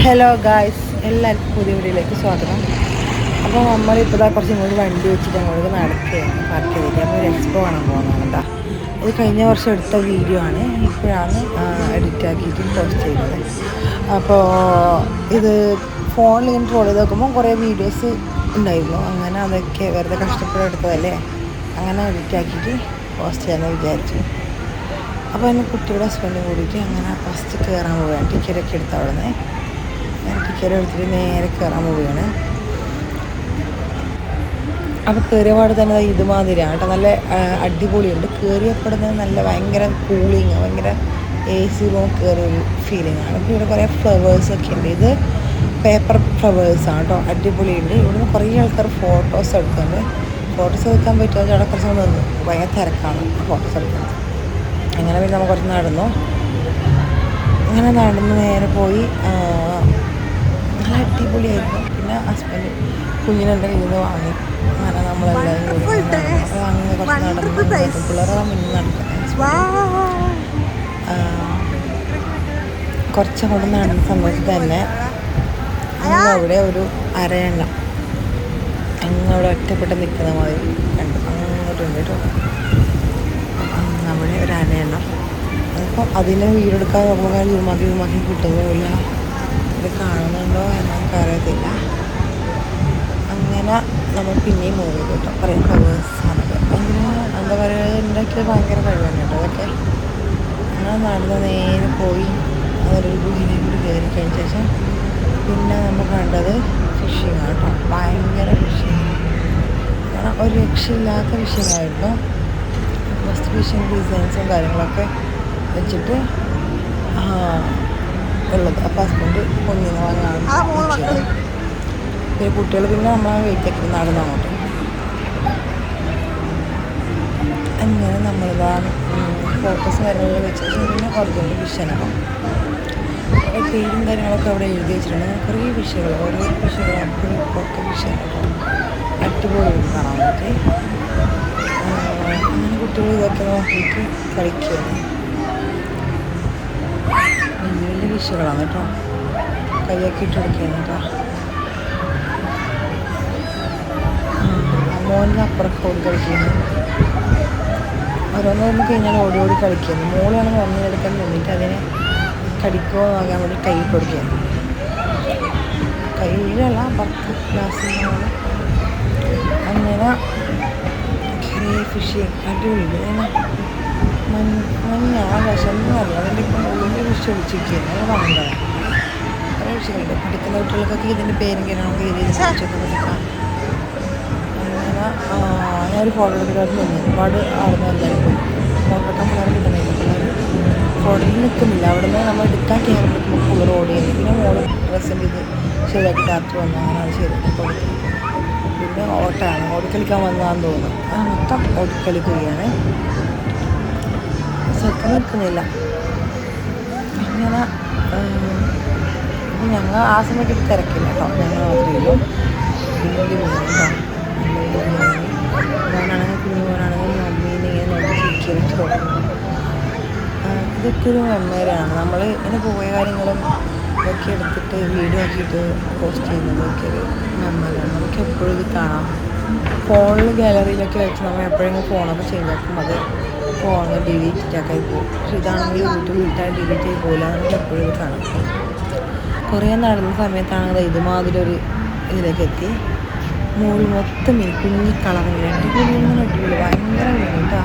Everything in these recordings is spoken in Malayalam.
ഹലോ ഗായ്സ്, എല്ലാവർക്കും പുതിയ വീഡിയോയിലേക്ക് സ്വാഗതം. അപ്പോൾ നമ്മളിപ്പോൾ കുറച്ചും കൂടി വണ്ടി വെച്ചിട്ട് അങ്ങോട്ട് നടക്കുകയാണ്. പാർക്ക് ചെയ്തിട്ട് നമ്മൾ ഒരു എക്സ്പോ കാണാൻ പോകുന്നതാണ് കേട്ടോ. ഇത് കഴിഞ്ഞ വർഷം എടുത്ത വീഡിയോ ആണ്, ഇപ്പോഴാണ് എഡിറ്റ് ആക്കിയിട്ട് പോസ്റ്റ് ചെയ്യുന്നത്. അപ്പോൾ ഇത് ഫോണിൽ ഇങ്ങനെ ട്രോൾ ചെയ്ത് നോക്കുമ്പോൾ കുറേ വീഡിയോസ് ഉണ്ടായിരുന്നു. അങ്ങനെ അതൊക്കെ വെറുതെ കഷ്ടപ്പെടുത്തതല്ലേ, അങ്ങനെ എഡിറ്റ് ആക്കിയിട്ട് പോസ്റ്റ് ചെയ്യാമെന്ന് വിചാരിച്ചു. അപ്പോൾ എൻ്റെ കുട്ടിയുടെ ഹസ്ബൻഡും കൂടിയിട്ട് അങ്ങനെ ഫസ്റ്റ് കയറാൻ പോവുകയാണ്. ടിക്കറ്റൊക്കെ എടുത്ത് അവിടെ നിന്ന് ടിക്കറ്റ് എടുത്തിട്ട് നേരെ കയറാൻ പോവുകയാണ്. അപ്പോൾ കയറിയ പാട് തന്നെ ഇതുമാതിരിയാണ് കേട്ടോ, നല്ല അടിപൊളിയുണ്ട്. കയറിയപ്പെടുന്നത് നല്ല ഭയങ്കര കൂളിങ്, ഭയങ്കര എ സി റൂം കയറിയൊരു ഫീലിംഗ് ആണ്. അപ്പോൾ ഇവിടെ കുറേ ഫ്ലവേഴ്സൊക്കെ ഉണ്ട്. ഇത് പേപ്പർ ഫ്ലവേഴ്സാണ് കേട്ടോ, അടിപൊളിയുണ്ട്. ഇവിടുന്ന് കുറേ ആൾക്കാർ ഫോട്ടോസ് എടുക്കുന്നുണ്ട്. ഫോട്ടോസ് എടുക്കാൻ പറ്റുമെന്ന് അവിടെ കുറച്ച് നിന്ന് ഭയങ്കര തിരക്കാണ് ഫോട്ടോസ് എടുക്കുന്നത്. അങ്ങനെ പിന്നെ നമ്മൾ കുറച്ച് നടന്നു. അങ്ങനെ നടന്ന് നേരെ പോയി. നല്ല അടിപൊളിയായിരുന്നു. പിന്നെ ഹസ്ബൻഡ് കുഞ്ഞിനെൻ്റെ കയ്യിൽ നിന്ന് വാങ്ങി. അങ്ങനെ നമ്മളെല്ലാവരും കൂടി അങ്ങനെ കുറച്ച് നടന്ന് പിള്ളേർ മുന്നിൽ നടക്കുന്നത്. കുറച്ചങ്ങോട്ട് നടന്ന സമയത്ത് തന്നെ അവിടെ ഒരു അരയണ്ണം അങ്ങവിടെ ഒറ്റപ്പെട്ട് നിൽക്കുന്ന മാതിരി കണ്ടു. അങ്ങോട്ടുണ്ട് കേട്ടോ, അവിടെ ഒരു അരയണ്ണം. അതിപ്പോൾ അതിനെ വീടെടുക്കാൻ നോക്കുമ്പോൾ മതി കിട്ടുന്നില്ല. ഇത് കാണുന്നുണ്ടോ എന്ന് നമുക്കറിയത്തില്ല. അങ്ങനെ നമ്മൾ പിന്നെയും മൂവ് ചെയ്തു കേട്ടോ. കുറേ ഫ്ലവേഴ്സാണത്. ഭയങ്കര എന്താ പറയുക, ഉണ്ടാക്കിയത് ഭയങ്കര കഴിവാണ് കേട്ടോ അതൊക്കെ. അങ്ങനെ നടന്ന് നേരെ പോയി അതൊരു ഗുഹയിലേക്ക് കൂടി കയറി കഴിഞ്ഞ ശേഷം പിന്നെ നമ്മൾ കണ്ടത് ഫിഷിങ് കേട്ടോ. ഭയങ്കര ഫിഷിങ്, കാരണം ഒരു രക്ഷയില്ലാത്ത ഫിഷിങ്ങായിരുന്നു. ഫസ്റ്റ് ഫിഷിങ് ഡിസൈൻസും കാര്യങ്ങളൊക്കെ വെച്ചിട്ട് ഉള്ളത്. അപ്പോൾ ഹസ്ബൻഡ് കുഞ്ഞിനെ വാങ്ങാൻ പിന്നെ കുട്ടികൾ പിന്നെ നമ്മളെ വെയിറ്റൊക്കെ നടന്നു അങ്ങോട്ട്. അങ്ങനെ നമ്മളിതാണ് ഫോട്ടോസും കാര്യങ്ങളൊക്കെ വെച്ചിട്ട് പിന്നെ ഒറിജിനൽ ഫിഷാണ്. പേരും കാര്യങ്ങളൊക്കെ അവിടെ എഴുതി വെച്ചിട്ടുണ്ട്. കുറേ ഫിഷുകൾ, ഓരോ ഫിഷുകൾ ഒക്കെ ഫിഷാണ് കേട്ടോ. അടിപൊളി കാണാൻ പറ്റി. അങ്ങനെ കുട്ടികൾ ഇതൊക്കെ നോക്കിയിട്ട് കളിക്കുകയാണ്. വലിയ വലിയ ഫിഷുകളാണ് കേട്ടോ, കൈയൊക്കെ ഇട്ട് എടുക്കുകയാണ് കേട്ടോ. മോനിന് അപ്പുറമൊക്കെ ഓടി കളിക്കുന്നു. ഓരോന്ന് കഴിഞ്ഞാൽ ഓടി ഓടി കളിക്കുന്നു. മോളാണ് ഒന്നിനെടുക്കാൻ നിന്നിട്ട് അതിനെ കടിക്കുമോ നോക്കാൻ വേണ്ടി കൈ കൊടുക്കുകയാണ്. കയ്യിലല്ല, പത്ത് ഗ്ലാസ്സിലാണ്. അങ്ങനെ കുറേ ഫിഷിങ് അടിപൊളി. മഞ്ഞ വിശന്നല്ല, അതിൻ്റെ ഇപ്പം ഉള്ളിൽ ഫിഷ് ഒളിച്ചിരിക്കുകയാണ്. അത് വാങ്ങേണ്ടതാണ്. കുറേ ഫിഷുകളുണ്ട്. പഠിക്കുന്ന കുട്ടികൾക്കൊക്കെ ഇതിൻ്റെ പേരും കാര്യങ്ങളൊക്കെ എഴുതിയൊക്കെ പഠിക്കാം. അങ്ങനെ ഞാനൊരു ഫോട്ടോ എടുത്തിട്ട് നിന്ന് ഒരുപാട് അവിടെ നിന്ന് എല്ലാവരും പോയി ഫോട്ടോ എടുക്കാൻ. പിള്ളേർ കിട്ടുന്നില്ല, പിള്ളേർ ഫോട്ടോയിൽ നിൽക്കുന്നില്ല. അവിടെ നിന്ന് നമ്മൾ എടുക്കാൻ കയറുമ്പോൾ പിള്ളേർ ഓടിയത്. പിന്നെ മോള് ഡ്രസ്സിൻ്റെ ഇത് ശരിയാക്കി രാത്രി വന്നു. അങ്ങനെ അത് ശരിയാക്കി കൊടുത്തു. പിന്നെ ഓട്ടമാണ്, ഓടിക്കളിക്കാൻ വന്നതാണെന്ന് തോന്നുന്നു. മൊത്തം ഓടിക്കളിക്കുകയാണ്, ശരിക്കും നിൽക്കുന്നില്ല. അങ്ങനെ ഞങ്ങൾ ആ സമയത്ത് തിരക്കില്ല കേട്ടോ, ഞങ്ങൾ മാത്രമേ വലിയ മോനാണെങ്കിൽ കുഞ്ഞു മോനാണെങ്കിൽ മമ്മീനെ ഇങ്ങനെ നോക്കിയിരിക്കും തുടങ്ങി. ഇതൊക്കെ ഒരു മെമ്മറിയാണ്. നമ്മൾ ഇങ്ങനെ പോയ കാര്യങ്ങളും ഇതൊക്കെ എടുത്തിട്ട് വീഡിയോ ആക്കിയിട്ട് പോസ്റ്റ് ചെയ്യുന്നതൊക്കെ ഒരു മെമ്മറിയാണ്. നമുക്ക് എപ്പോഴും ഇത് കാണാം. ഫോണിൽ ഗാലറിയിലൊക്കെ വെച്ച് നമ്മൾ എപ്പോഴെങ്കിലും ഫോണൊക്കെ ചെയ്ത് നോക്കും, അത് ഫോൺ ഡിലീറ്റ് ആക്കി പോകും. പക്ഷെ ഇതാണെങ്കിൽ യൂട്യൂബ് ഇട്ടാൽ ഡിലീറ്റ് ആയി പോകില്ല. നമുക്ക് എപ്പോഴും ഇത് കാണാം. കുറേ നടന്ന സമയത്താണെങ്കിൽ ഇതുമാതിരി ഒരു ഇതിലേക്ക് എത്തി. മുകളിൽ മൊത്തം മീൻ, കുഞ്ഞി കളറില്ല, അടിപൊളി അടിപൊളി ഭയങ്കര മീൻ കേട്ടോ.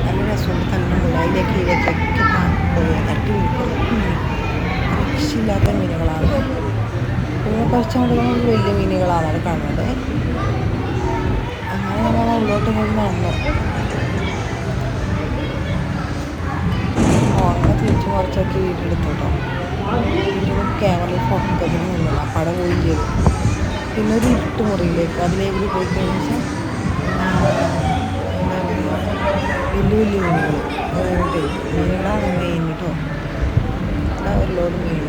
നല്ല രസമുണ്ട്. തള്ളുമ്പോൾ ഇതിലേക്കൊക്കെ പോയി തട്ടി രക്ഷയില്ലാത്ത മീനുകളാണ്. പിന്നെ കുറച്ചുകൂടെ വലിയ മീനുകളാണ് അത് കാണുന്നത്. അങ്ങനെ നമ്മൾ ഉള്ളോട്ട് പോയി നടന്നു. അങ്ങനെ തിരിച്ച് കുറച്ചൊക്കെ വീട്ടിലെടുത്തു കേട്ടോ. വീട്ടിൽ ക്യാമറയിൽ ഫോട്ടോ ഒക്കെ നിന്നില്ല, പടം പോയി ചെയ്തു. പിന്നെ ഒരു ഇരുട്ട് മുറിയിലേക്ക് അതിലേക്ക് പോയി കഴിഞ്ഞാൽ വലിയ വലിയ മീനുകൾ മീനുകളാണ് മെയിൻ കേട്ടോ. അവിടെ ഒരു ലോഡ് മീൻ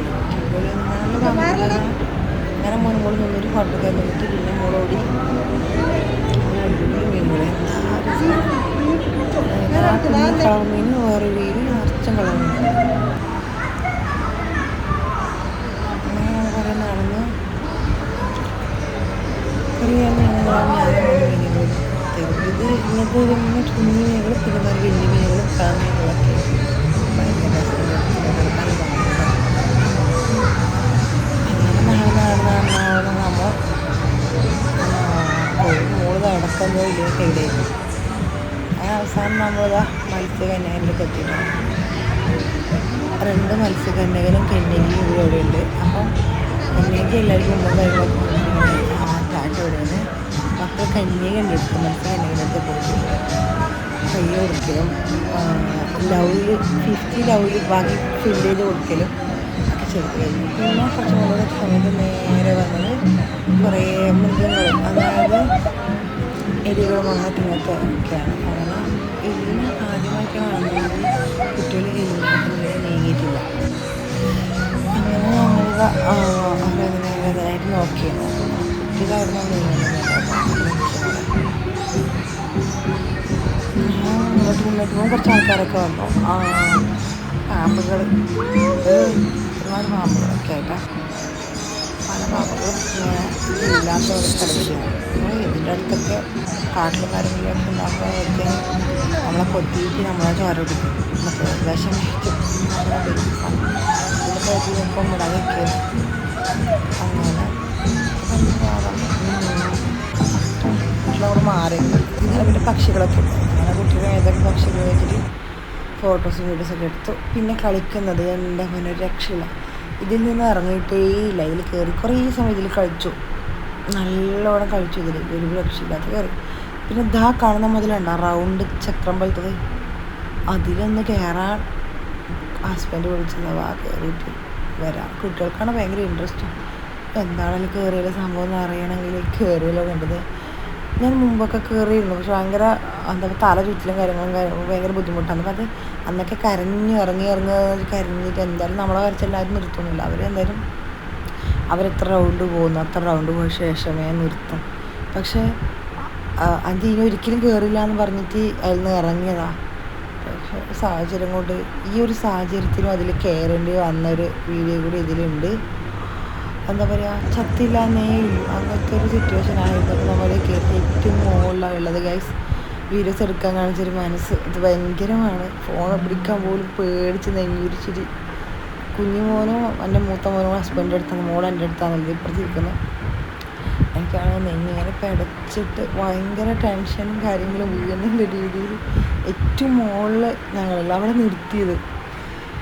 അങ്ങനെ മുൻപോട്ട് നിന്നൊരു ഫോട്ടോ നിന്നിട്ട് പിന്നെ മോളോടി അടിപൊളി മീനുകൾ. എന്താ കളർ മീൻ, വേറെ വീട് നിറച്ചും കളർ മീൻ. അങ്ങനെ കുഞ്ഞു മീനുകൾ പിന്നെ വലിയ മീനുകളും മീനുകളൊക്കെ ഭയങ്കര നടക്കാനും നമ്മൾ മോള് അടക്കം വലിയ കയ്യിലേക്ക് അങ്ങനെ അവസാനം നമ്മളിതാ മത്സ്യകന്യകൻ്റെ എത്തിയിട്ടാണ്. 2 മത്സ്യകന്യകനും കന്യകയും ഇവിടെ ഉണ്ട്. അപ്പം കന്യക എല്ലാവർക്കും മുമ്പ് കാര്യങ്ങളൊക്കെ ടാറ്റ ഇവിടെയാണ്. മക്കൾ കന്യകൻ്റെ അടുത്ത് മത്സ്യകന്യകൻ്റെ അടുത്ത് കൊടുക്കും, കൈ കൊടുക്കലും ലവില് 50 ലവില് ബാക്കി ഫില്ല് ചെയ്ത് കൊടുക്കലും ഒക്കെ ചെയ്തു കഴിഞ്ഞു. പിന്നെ കുറച്ച് മുകളിൽ സമയത്ത് നേരെ വന്നത് കുറേ മൃഗങ്ങൾ, അതായത് എലികളും അങ്ങനത്തെ ഇങ്ങനത്തെ ഒക്കെയാണ്. അങ്ങനെ എലിനെ ആദ്യമായിട്ട് കാണുന്നത് കുട്ടികൾ എലിനെ നീങ്ങിയിട്ടില്ല. അങ്ങനെ ഞങ്ങളിത് അതിനായിട്ട് നോക്കിയിരുന്നു. കുട്ടികൾ അവിടെ നിന്ന് മുന്നോട്ട് പോകുമ്പോൾ കുറച്ച് ആൾക്കാരൊക്കെ വന്നു. പാമ്പുകൾ, ഒരുപാട് പാമ്പുകളൊക്കെ ആയിട്ടാണ്. പല പാമ്പുകളും ഇല്ലാത്ത ഒരു സ്ഥലത്താണ്. ഇതിൻ്റെ അടുത്തൊക്കെ കാട്ടിലും കാര്യങ്ങളിലൊക്കെ ഉണ്ടാകുമ്പോഴൊക്കെ നമ്മളെ കൊത്തിയിട്ട് നമ്മളെ ചോര പിടിക്കും, മറ്റേ വിഷം ഇതിലൊക്കെ നോക്കുമ്പോൾ മുടങ്ങൊക്കെ അങ്ങനെ നമ്മൾ മാറി. അതിൻ്റെ പക്ഷികളൊക്കെ ഉണ്ട്. അങ്ങനെ കുട്ടികൾ ഏതൊക്കെ പക്ഷികൾ വെച്ചിട്ട് ഫോട്ടോസും വീഡിയോസൊക്കെ എടുത്തു. പിന്നെ കളിക്കുന്നത് എൻ്റെ മുന്നേ രക്ഷയില്ല. ഇതിൽ നിന്ന് ഇറങ്ങിയിട്ടേ ഇല്ല. ഇതിൽ കയറി കുറേ സമയം ഇതിൽ കളിച്ചു, നല്ലോണം കളിച്ചു. ഒരു രക്ഷയില്ലാത്ത കയറി. പിന്നെ ഇതാ കാണുന്ന മുതലുണ്ടോ റൗണ്ട് ചക്രം പോലത്തത്, അതിലൊന്ന് കയറാൻ ഹസ്ബൻഡ് വിളിച്ചതാ കയറിയിട്ട് വരാം. കുട്ടികൾക്കാണ് ഭയങ്കര ഇൻട്രസ്റ്റ്. എന്താണെങ്കിലും കയറിയുള്ള സംഭവം എന്ന് അറിയണമെങ്കിൽ കയറിയല്ലോ കണ്ടത്. ഞാൻ മുമ്പൊക്കെ കയറിയിരുന്നു, പക്ഷെ ഭയങ്കര എന്താ തല ചുറ്റിലും കാര്യങ്ങളും ഭയങ്കര ബുദ്ധിമുട്ടാണ്. അപ്പം അത് അന്നൊക്കെ കരഞ്ഞിട്ട് എന്തായാലും നമ്മളെ വരച്ചെല്ലാവരും നിർത്തുന്നില്ല. അവരെന്തായാലും അവരെത്ര റൗണ്ട് പോകുന്നു അത്ര റൗണ്ട് പോയ ശേഷമേ നിർത്തും. പക്ഷേ അത് ഇനി ഒരിക്കലും കയറില്ല എന്ന് പറഞ്ഞിട്ട് അതിൽ നിന്ന് ഇറങ്ങിയതാണ്. പക്ഷേ സാഹചര്യം കൊണ്ട് ഈ ഒരു സാഹചര്യത്തിനും അതിൽ കയറേണ്ടി വന്നൊരു വീഡിയോ കൂടി ഇതിലുണ്ട്. എന്താ പറയുക, ചത്തില്ലാന്നേ ഉള്ളൂ, അങ്ങനത്തെ ഒരു സിറ്റുവേഷൻ ആയിരുന്നു. നമ്മൾ കയറ്റി ഏറ്റവും മുകളിലാണ് ഉള്ളത് ഗൈസ്. വീഡിയോസ് എടുക്കാൻ കാണിച്ചൊരു മനസ്സ് ഇത് ഭയങ്കരമാണ്. ഫോൺ പിടിക്കാൻ പോലും പേടിച്ച് നെഞ്ഞുരിച്ചിട്ട് കുഞ്ഞുമോനും എൻ്റെ മൂത്ത മോനും ഹസ്ബൻഡിൻ്റെ അടുത്താണ്, മോൾ എൻ്റെ അടുത്താണുള്ളത് ഇപ്പുറത്തിരിക്കുന്നത്. എനിക്കാണ് നെഞ്ഞിങ്ങനെ പിടച്ചിട്ട് ഭയങ്കര ടെൻഷനും കാര്യങ്ങളും വീഴുന്ന രീതിയിൽ ഏറ്റവും മുകളിൽ ഞങ്ങളെല്ലാം അവിടെ നിർത്തിയത്.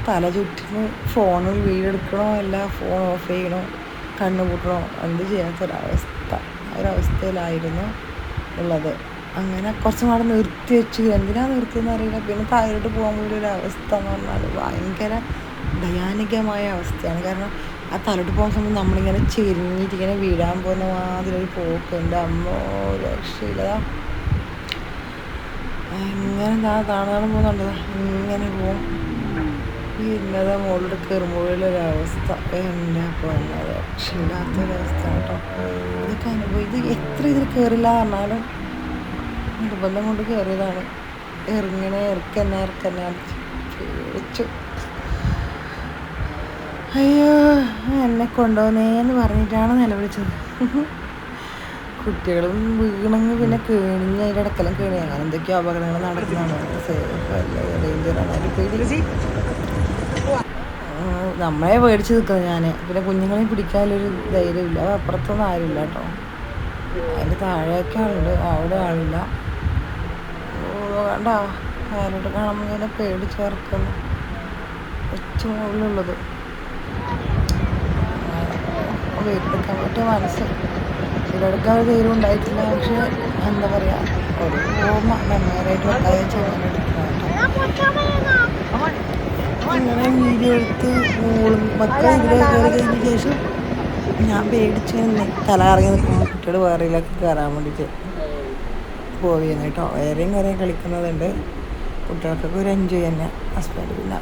തല ചുറ്റിന് ഫോണിൽ വീടെടുക്കണോ അല്ല ഫോൺ ഓഫ് ചെയ്യണോ കണ്ണു പൂട്ടണോ എന്ത് ഒരവസ്ഥയിലായിരുന്നു ഉള്ളത്. അങ്ങനെ കുറച്ചും കൂടെ നിർത്തി വെച്ചു. എന്തിനാണ് നിർത്തിയെന്ന് അറിയില്ല. പിന്നെ താഴോട്ട് പോകാൻ പോലും ഒരു അവസ്ഥ എന്ന് പറഞ്ഞാൽ ഭയങ്കര ദയാനികമായ അവസ്ഥയാണ്. കാരണം ആ താഴോട്ട് പോകുന്ന സമയത്ത് നമ്മളിങ്ങനെ ചെരിഞ്ഞിട്ട് ഇങ്ങനെ വീഴാൻ പോകുന്ന മാതിരി പോക്കുണ്ട്. അമ്മോ രക്ഷയില്ല. എങ്ങനെ താണാണ് പോകുന്നുണ്ട്, ഇങ്ങനെ പോവും. ഇന്നതെ മുകളിൽ കയറുമ്പോഴൊരവസ്ഥ എൻ്റെ പോകുന്ന രക്ഷയില്ലാത്തൊരവസ്ഥ കേട്ടോ. ഇതൊക്കെ അനുഭവം. ഇത് എത്ര ഇതിൽ കയറില്ല പറഞ്ഞാലും നിർബന്ധം കൊണ്ട് കയറിയതാണ്. ഇറക്കന്നെ പേടിച്ചു. അയ്യോ എന്നെ കൊണ്ടുപോകുന്നേന്ന് പറഞ്ഞിട്ടാണ് നിലവിളിച്ചത്. കുട്ടികളും വീണെങ്കിൽ പിന്നെ കേണിഞ്ഞ് അതിൻ്റെ ഇടക്കെല്ലാം കേണി അങ്ങനെ എന്തൊക്കെയോ അപകടങ്ങൾ നടക്കുന്നതാണ്. ഡേഞ്ചറാണ്. അതിൽ പേടി നമ്മളെ പേടിച്ച് നിൽക്കുന്നത് ഞാൻ. പിന്നെ കുഞ്ഞുങ്ങളെ പിടിക്കാനൊരു ധൈര്യമില്ല. അത് അപ്പുറത്തൊന്നും ആരില്ല കേട്ടോ. അതിൻ്റെ താഴെയൊക്കെ ആളുണ്ട്, അവിടെ ആളില്ല. വേണ്ട കാലോട്ട് കാണുമ്പോൾ ഇങ്ങനെ പേടിച്ച് വറക്കുന്നു. ഏറ്റവും മുകളിലുള്ളത് വീട്ടിലെടുക്കാൻ പറ്റിയ മനസ്സ് ഇതിലെടുക്കാൻ ഒരു ധൈര്യം ഉണ്ടായിട്ടില്ല. പക്ഷെ എന്താ പറയുക, ഒരു ഓർമ്മ മെമ്മറായിട്ട് ഉണ്ടായ ചെയ്യാൻ അങ്ങനെ വീഡിയോ എടുത്ത് മക്കൾ ഇതിലെ കയറി കഴിഞ്ഞ ശേഷം ഞാൻ പേടിച്ച് തല ഇറങ്ങി നിൽക്കുമ്പോൾ കുട്ടികൾ വേറെയിലൊക്കെ കയറാൻ വേണ്ടിയിട്ട് പോവുകയാണ് കേട്ടോ. വേറെയും കുറേ കളിക്കുന്നതുണ്ട്. കുട്ടികൾക്കൊക്കെ ഒരു എൻജോയ് തന്നെ. ഹസ്ബൻഡ് പിന്നെ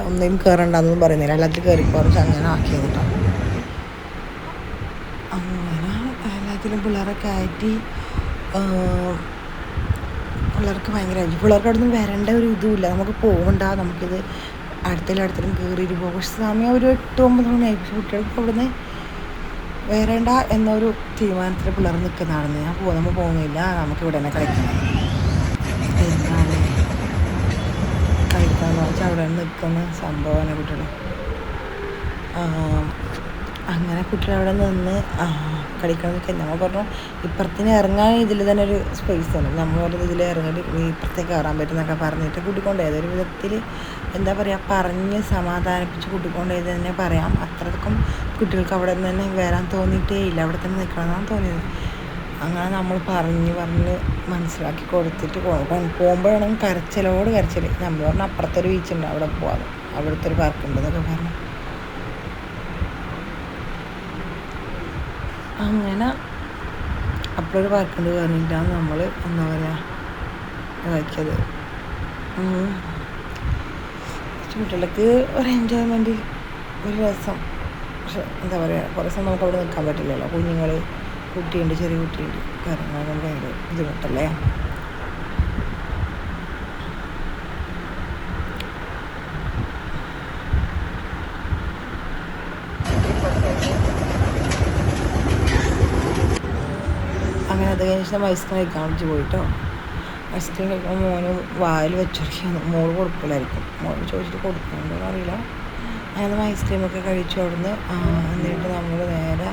ഒന്നും കയറണ്ടെന്നൊന്നും പറയുന്നില്ല, എല്ലാത്തിലും കയറി കുറച്ച് അങ്ങനെ ആക്കിയത് കേട്ടോ. അങ്ങനെ എല്ലാത്തിലും പിള്ളേരൊക്കെ ആയിട്ട് പിള്ളേർക്ക് ഭയങ്കര പിള്ളേർക്ക് അവിടെ നിന്ന് വരേണ്ട ഒരു ഇതുമില്ല. നമുക്ക് പോകണ്ട, നമുക്കിത് അടുത്തലും കയറിയിട്ട് പോകും. പക്ഷെ സമയം ഒരു 8-9 മണിയായി. പക്ഷെ കുട്ടികൾക്ക് അവിടെ നിന്ന് വരേണ്ട എന്നൊരു തീരുമാനത്തിൽ പിള്ളേർ നിൽക്കുന്നതാണെന്ന്. നമ്മൾ പോകുന്നില്ല, നമുക്ക് ഇവിടെ തന്നെ കളിക്കണം. കളിക്കാൻ കളിക്കാന്ന് വെച്ചാൽ അവിടെ നിൽക്കുന്ന സംഭവമാണ് കുട്ടികൾ. അങ്ങനെ കുട്ടികൾ അവിടെ നിന്ന് കളിക്കണമെന്നൊക്കെ നമ്മൾ പറഞ്ഞു. ഇപ്പുറത്തിന് ഇറങ്ങാൻ ഇതിൽ തന്നെ ഒരു സ്പേസ് ആണ്. നമ്മൾ പറഞ്ഞത് ഇതിൽ ഇറങ്ങിയിട്ട് ഇപ്പുറത്തേക്ക് കയറാൻ പറ്റുന്നൊക്കെ പറഞ്ഞിട്ട് കൂട്ടിക്കൊണ്ടുപോയത് ഒരു വിധത്തിൽ എന്താ പറയുക, പറഞ്ഞ് സമാധാനിപ്പിച്ച് കൂട്ടിക്കൊണ്ടുപോയത് തന്നെ പറയാം. അത്രക്കും കുട്ടികൾക്ക് അവിടെ നിന്ന് തന്നെ വരാൻ തോന്നിയിട്ടേ ഇല്ല, അവിടെ തന്നെ നിൽക്കണമെന്നാണ് തോന്നിയത്. അങ്ങനെ നമ്മൾ പറഞ്ഞ് മനസ്സിലാക്കി കൊടുത്തിട്ട് പോകുമ്പോഴാണെങ്കിൽ കരച്ചിലോട് കരച്ചിൽ. നമ്മൾ പറഞ്ഞാൽ അപ്പുറത്തൊരു ബീച്ചുണ്ട്, അവിടെ പോകാം, അവിടുത്തെ ഒരു പാർക്കുണ്ട് എന്നൊക്കെ പറഞ്ഞു. അങ്ങനെ അപ്പോഴൊരു പാർക്കുണ്ട് പറഞ്ഞിട്ടാണ് നമ്മൾ എന്താ പറയുക ഇതാക്കിയത്. കുട്ടികൾക്ക് ഒരു എൻജോയ്മെൻറ്റ്, ഒരു രസം. പക്ഷെ എന്താ പറയുക, കുറേ സമയം നമുക്ക് അവിടെ നിൽക്കാൻ പറ്റില്ലല്ലോ. കുഞ്ഞുങ്ങൾ, കുട്ടിയുണ്ട്, ചെറിയ കുട്ടിയുണ്ട്, കാര്യങ്ങളൊക്കെ ഭയങ്കര ബുദ്ധിമുട്ടല്ലേ. അങ്ങനെ അത് കഴിഞ്ഞിട്ട് ഐസ്ക്രീം കഴിക്കാൻ വേണ്ടി പോയിട്ടോ. ഐസ്ക്രീം കഴിക്കുമ്പോൾ മോന് വായിൽ വെച്ചൊക്കെയാണ്, മോള് കൊടുക്കില്ലായിരിക്കും. മോള് ചോദിച്ചിട്ട് കൊടുക്കുന്നുണ്ടോ അറിയില്ല. അങ്ങനെ ഐസ്ക്രീമൊക്കെ കഴിച്ചു അവിടുന്ന്. എന്നിട്ട് നമ്മൾ നേരെ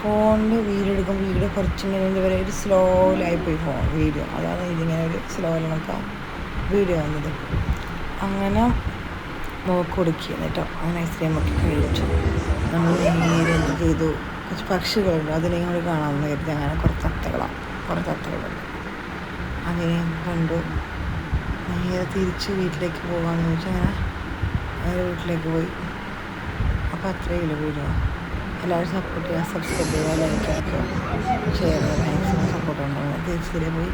ഫോണിൽ വീഡിയോ എടുക്കും. വീഡിയോ കുറച്ചിങ്ങനെ എന്താ പറയുക, ഒരു സ്ലോയിലായിപ്പോയി വീഡിയോ. അതാണ് ഇതിങ്ങനെ ഒരു സ്ലോയിലൊക്കെ വീഡിയോ വന്നത്. അങ്ങനെ മോക്ക് കൊടുക്കുക കേട്ടോ. അങ്ങനെ ഐസ്ക്രീമൊക്കെ കഴിച്ചു. നമ്മൾ നേരെ എന്ത് ചെയ്തു, കുറച്ച് പക്ഷികളുണ്ട്, അതിനെ കൂടി കാണാമെന്ന് കരുതി. അങ്ങനെ കുറച്ച് തത്തകളുണ്ട്, അതിനെ കണ്ടു. നേരെ തിരിച്ച് വീട്ടിലേക്ക് പോകാമെന്ന് ചോദിച്ചാൽ അങ്ങനെ നേരെ വീട്ടിലേക്ക് പോയി. അപ്പോൾ അത്രയേ ഉള്ളൂ വീഡിയോ. എല്ലാവരും സപ്പോർട്ട് ചെയ്യുക, സബ്സ്ക്രൈബ് ചെയ്യുക, ലൈക്ക് അടിക്കുക, ഷെയർ ചെയ്യുക. മാക്സിമം സപ്പോർട്ട് ഉണ്ടാവുക. തിരിച്ചിരെ പോയി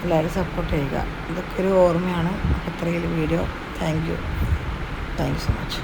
എല്ലാവരും സപ്പോർട്ട് ചെയ്യുക. ഇതൊക്കെ ഒരു ഓർമ്മയാണ്. അപ്പോൾ അത്രയേ video. Thank you so much.